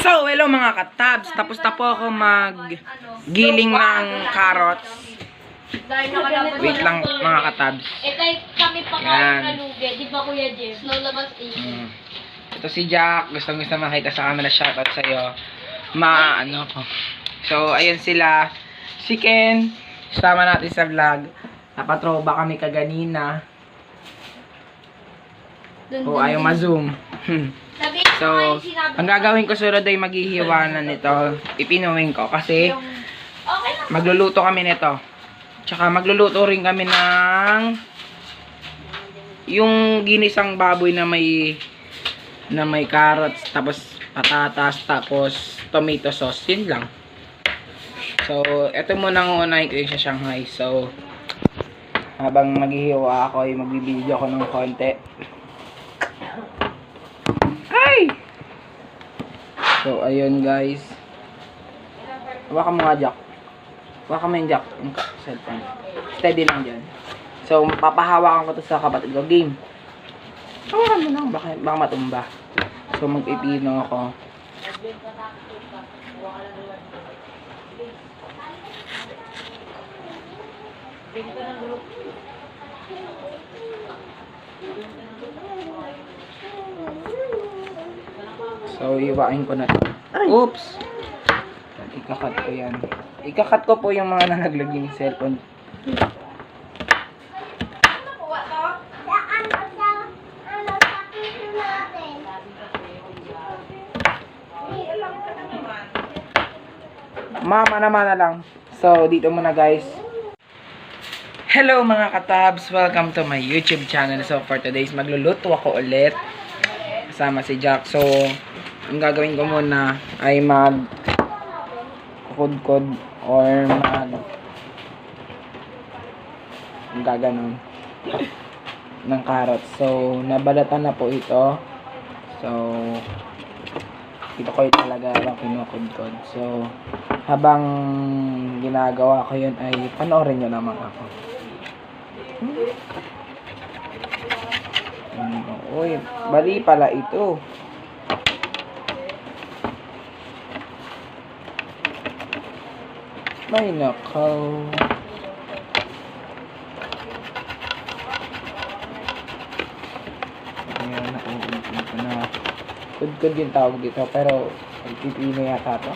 So, hello mga katabs. Tapos na po ako mag-giling ng carrots. Wait lang mga katabs. Kami pa kayo nalugi. Di ba Kuya Jeff? Nalabas Ito si Jack. Gusto makita sa camera. Shoutout sa'yo. Ano ko. So, ayun sila. Si Ken. Sama natin sa vlog. Napatroba kami kaganina. O, ayaw ma-zoom. So, ang gagawin ko sunod ay maghihiwanan nito. Ipinuwing ko kasi magluluto kami nito. Tsaka magluluto rin kami ng yung ginisang baboy na may carrots, tapos patatas, tapos tomato sauce. Yun lang. So, eto muna ang unahin ko yung sa Shanghai. So, habang maghihiwa ako ay magbibideo ako ng konti. Ay! So, ayun guys. Hawakan mo nga, Jack. Hawakan mo yung Jack. Yung cellphone. Steady lang dyan. So, papahawakan ko to sa kapatid ko. Game. Hawakan mo lang. Baka matumba. So, magpipino ako. So, iwain ko na ito. Oops! Ikakat ko yan. Ikakat ko po yung mga nalaglag yung cellphone. Mama naman na lang. So, dito muna guys. Hello mga katabs! Welcome to my YouTube channel. So, for today's magluluto ako ulit. Kasama si Jack. So, ang gagawin ko muna ay kukudkod or gaganon ng carrots. So, nabalatan na po ito. So, ito ko yung talaga habang kinukudkod. So, habang ginagawa ko yun ay panoorin nyo naman ako. Uy, bali pala ito. May nakaw. Ayan, nakuha ko na. Kudkod yung tawag dito, pero pagpipino yata to.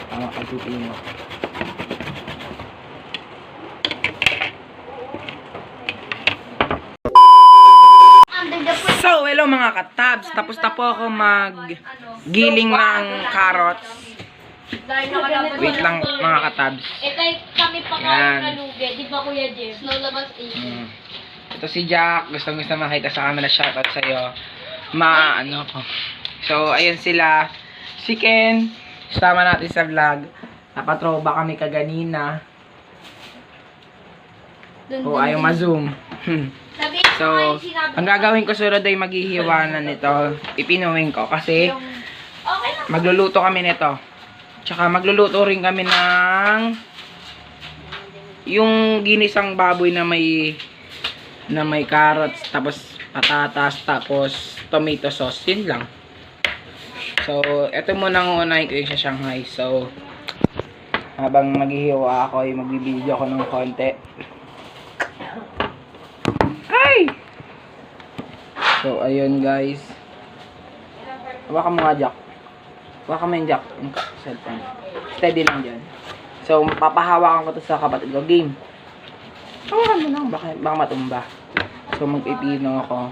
Tama, pagpipino. So, hello mga katabs. Tapos na po ako mag-giling ng carrots. Wait lang mga katabs. Kami pa kayo nalugi. Di ba Kuya Jeff? Nalabas Ito si Jack. Gusto makita sa camera. Shoutout sa'yo. Ano ko. So, ayun sila. Si Ken. Sama natin sa vlog. Napatroba kami kaganina. O, ayaw ma-zoom. So, ang gagawin ko sunod ay maghihiwanan nito. Ipinuwing ko kasi magluluto kami nito. Tsaka magluluto rin kami ng yung ginisang baboy na may carrots, tapos patatas, tapos tomato sauce. Yun lang. So, eto muna ang unahin ko yung sa Shanghai. So, habang maghihiwa ako ay magbibideo ako ng konti. Ay! So, ayun guys. Hawakan mo nga, Jack. Hawakan mo yung Jack. Yung cellphone. Steady lang dyan. So, papahawakan ko to sa kapatid ko. Game. Hawakan mo lang. Baka matumba. So, magpipino ako.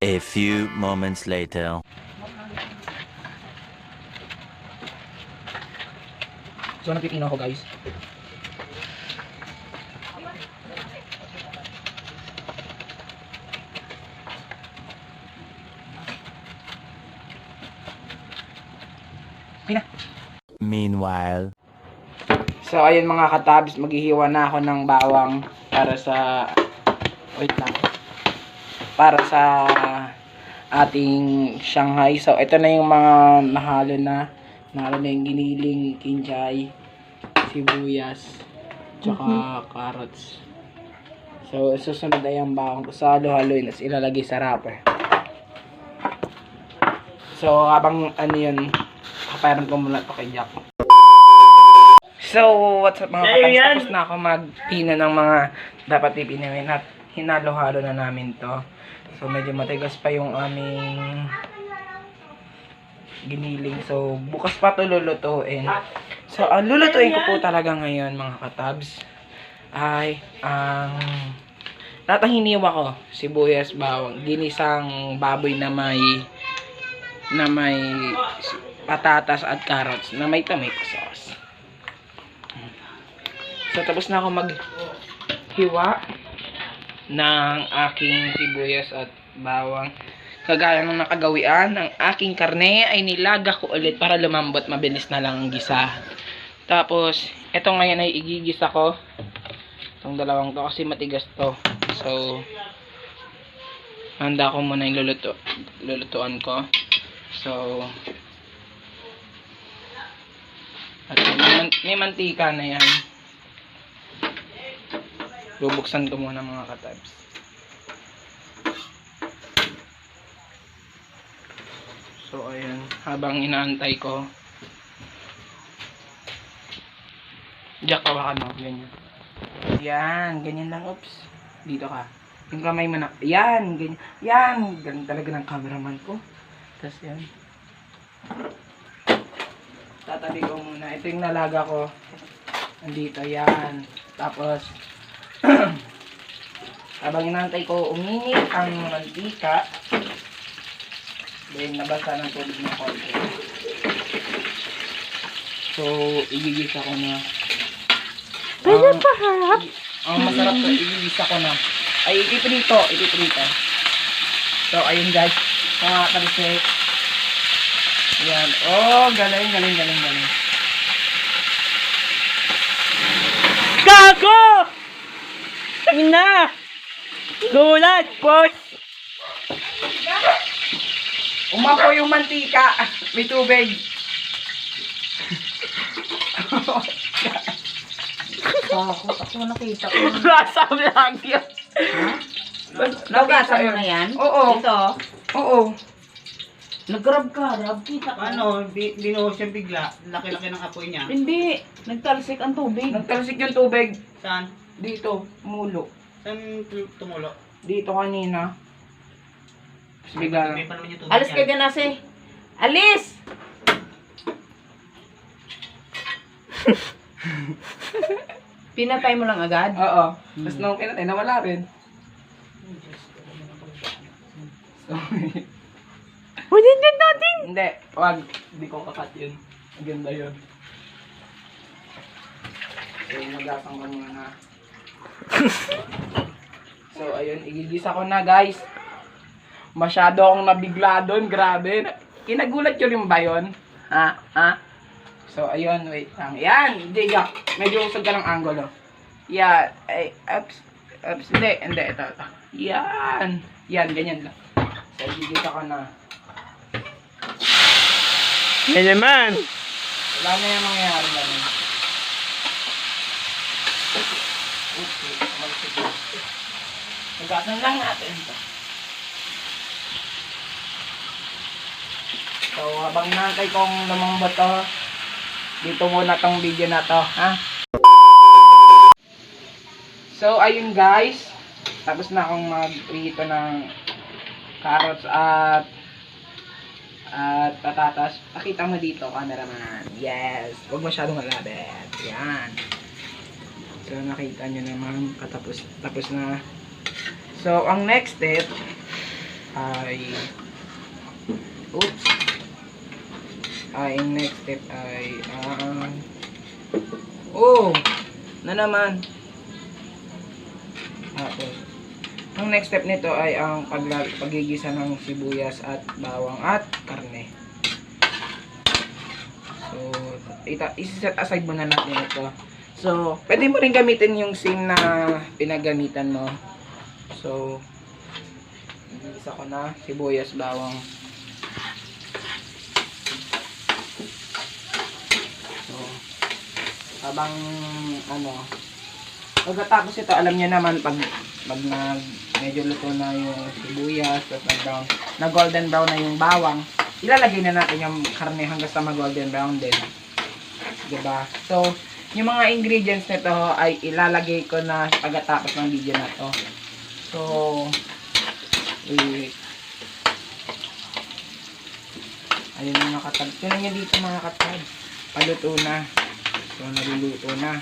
A few moments later. So, napipino ako guys. Okay na. Meanwhile. So, ayun mga katabs, maghihiwa na ako ng bawang para sa... Wait lang. Para sa ating Shanghai. So, ito na yung mga nahalo na yung giniling, kinjay. sibuyas, tsaka carrots. So, susunod ay ang bawang ko sa halo-haloin, tapos ilalagay sa wrapper. So, habang ano yun, kapayaran ko muna ito kay Jack. So, what's up mga katams? Tapos na ako magpino ng mga dapat pipinawin at hinalo-halo na namin to. So, medyo matigas pa yung aming giniling. So, bukas pa ito lulutuin. So, ang lulutuin ko po talaga ngayon mga katabs ay ang lahat ng hiniwa ko, sibuyas, bawang, ginisang baboy na may patatas at carrots na may tomato sauce. So, tapos na ako maghiwa ng aking sibuyas at bawang. Kagaya ng nakagawian, ang aking karne ay nilaga ko ulit para lumambot, mabilis na lang ang gisa. Tapos, ito ngayon ay igigisa ko. Itong dalawang to kasi matigas to. So, handa ko muna yung lulutuan ko. So, at may mantika na yan. Bubuksan ko muna mga katabs. So, ayan. Habang inaantay ko. Jack, hawakan mo. Ganyan. Yan. Ganyan lang. Oops. Dito ka. Yung kamay mo na. Yan. Ganyan. Yan. Ganyan talaga ng cameraman ko. Tapos yan. Tatabi ko muna. Ito yung nalaga ko. Andito. Yan. Tapos, habang inaantay ko uminit ang mantika, then nabasa ng tubig ng konti. So, igigisa ko na. Ang masarap to, igigisa ko na. Ay, ipiprito. So, ayun guys. Mga kalisik. Ayan. Oh, galing. Gago! Tangina! Gulat, boss! Umapo yung mantika. May tubig. Ako nakita ko. Nasa vlog yun. Nagasa mo na yan? Oo. Ito. Oo. Nag-grab ka, Rab. Kita ko. Ano, binuhos siya bigla. Laki-laki ng apoy niya. Hindi. Nagtalsik ang tubig. Nagtalsik yung tubig. Saan? Dito. Mulo. Saan tumulo? Dito kanina. Tapos bigla May lang. pa naman yung tubig Alis ka yan. dyan, Ase. Alis! Pinatay mo lang agad? Oo. Tapos nung kinatay, nawala rin. So, Huwag natin! hindi. Wag. Hindi ko kakat yun. Maganda yun. So, magasang ko muna. So, ayun. Igigisa ko na, guys. Masyado akong nabigla doon. Grabe. Kinagulat yun rin ba yun? Ha? So, ayun. Wait lang. Yan. Diga. Medyo usog ka ng angulo. Yan. Ay, ups. Hindi. Ito. Yan. Yan. Ganyan lang. So, igigisa ko na. Yan naman! Wala na yung mangyayari namin. Okay, magkatan lang natin ito. So, habang inaantay kong lumambot to, dito muna tong video na to, ha? So, ayun guys. Tapos na akong mag-prito ng carrots at patatas. Pakita mo dito, cameraman. Yes. Huwag masyadong malapit. Yan. So, nakita nyo naman. Tapos na. So, ang next step ay next step ay na naman. Tapos, ang next step nito ay ang pagigisa ng sibuyas at bawang at karne. So, iset aside muna natin ito. So, pwede mo rin gamitin yung same na pinagamitan mo. So, igisa ko na sibuyas, bawang. So, habang ano, pagkatapos ito, alam niyo naman, pag medyo luto na yung sibuyas, tapos nag-brown, na golden brown na yung bawang, ilalagay na natin yung karne hanggang sa mag-golden brown din. Diba? So, yung mga ingredients nito ay ilalagay ko na pagkatapos ng video na to. So, wait. Ayun mga katab. Tignan nyo dito mga katab. Paluto na. So, naluluto na.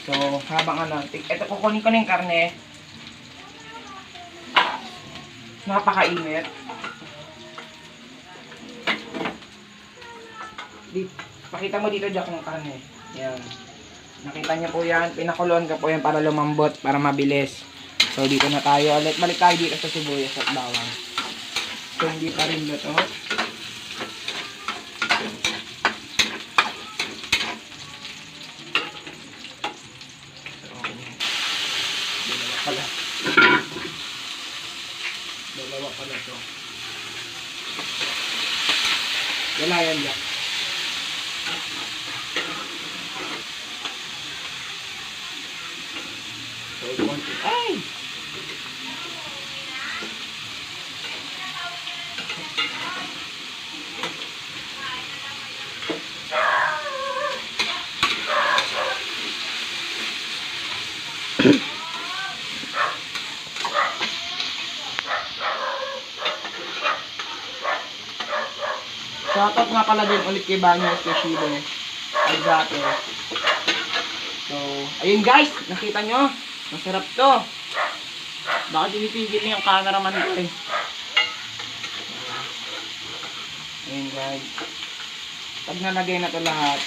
So, habang ano, ito kukunin ko na yung karne. Napakainit. Pakita mo dito, Jack, ng karne. Yan. Nakita niyo po yan. Pinakuloan ko po yan para lumambot, para mabilis. So, dito na tayo ulit. Balik tayo dito sa sibuyas at bawang. So, hindi pa rin luto. Dalawa pala to. Wala yan, Jack. So, konti. Ay! Shoutout nga pala din ulit kay Banyo Especially. Algato. So, ayun guys, nakita nyo? Masarap to. Bakit tinipigil niya yung cameraman ko eh? Ayun guys. Pag nalagay na to lahat,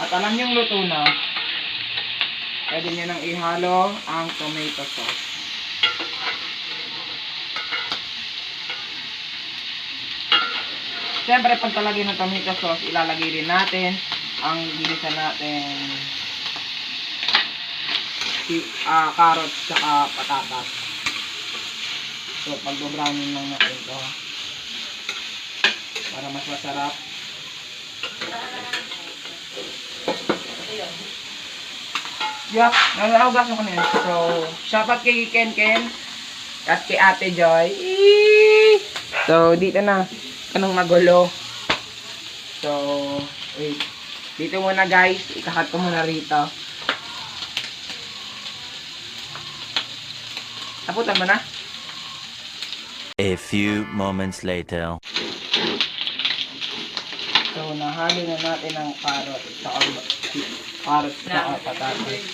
at alam niyong luto na, pwede nyo nang ihalo ang tomato sauce. Siyempre, pag talagay ng tomato sauce, ilalagay rin natin ang ginisa natin carrots saka patatas. So, pag-brownin lang natin ito para mas masarap. Yup, nalahugasan ko na yun. So, shoutout kay Ken at kay Ate Joy. So, dito na. Kanong magulo. So, wait. Dito muna guys. Ikakat ko muna rito. Taputan mo na. A few moments later. So, nahalo na natin ang carrot sa patatas.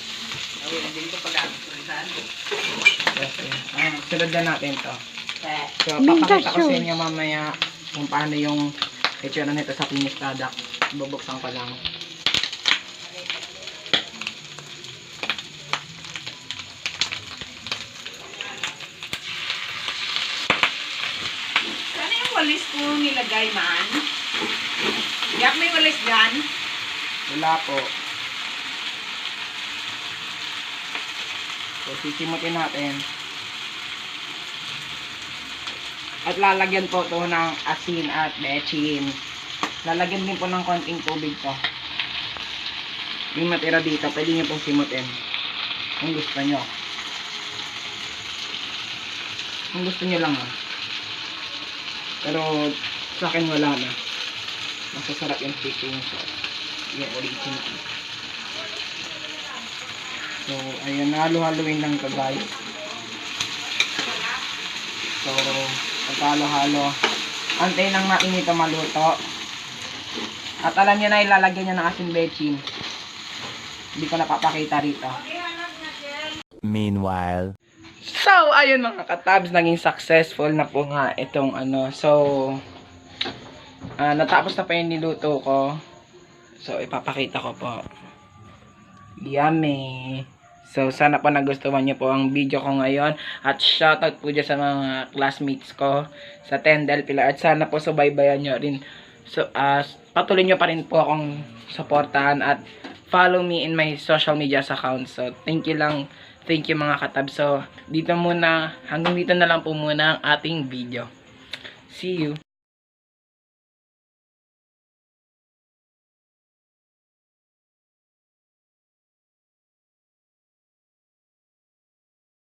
Sunod na natin to. So, papakita ko sa inyo mamaya kung paano yung itsura nito sa finished product. Bubuksan ko lang. Ano yung walis ko nilagay man? Yak, may walis dyan? Wala po. So, sisimutin natin. At lalagyan po ito ng asin at bechin. Lalagyan din po ng konting tubig to. Yung matira dito, pwede nyo pong simutin. Kung gusto nyo. Kung gusto nyo lang Pero sa akin wala na. Masasarap yung chicken sauce. Yung original. So, ayun, halo-haloin lang ito guys. So, pagkalo-halo. Antayin lang natin ito maluto. At alam nyo na, ilalagyan nyo ng asin bechin. Hindi ko napapakita rito. Meanwhile. So, ayun mga katabs, naging successful na po nga itong ano. So, natapos na pa yung niluto ko. So, ipapakita ko po. Yummy! So, sana po nagustuhan niyo po ang video ko ngayon. At shoutout po dyan sa mga classmates ko sa Tendel Pilar. At sana po subaybayan nyo rin. So, patuloy nyo pa rin po akong supportahan at follow me in my social media account. So, thank you lang. Thank you mga katab. So, dito muna, hanggang dito na lang po muna ang ating video. See you!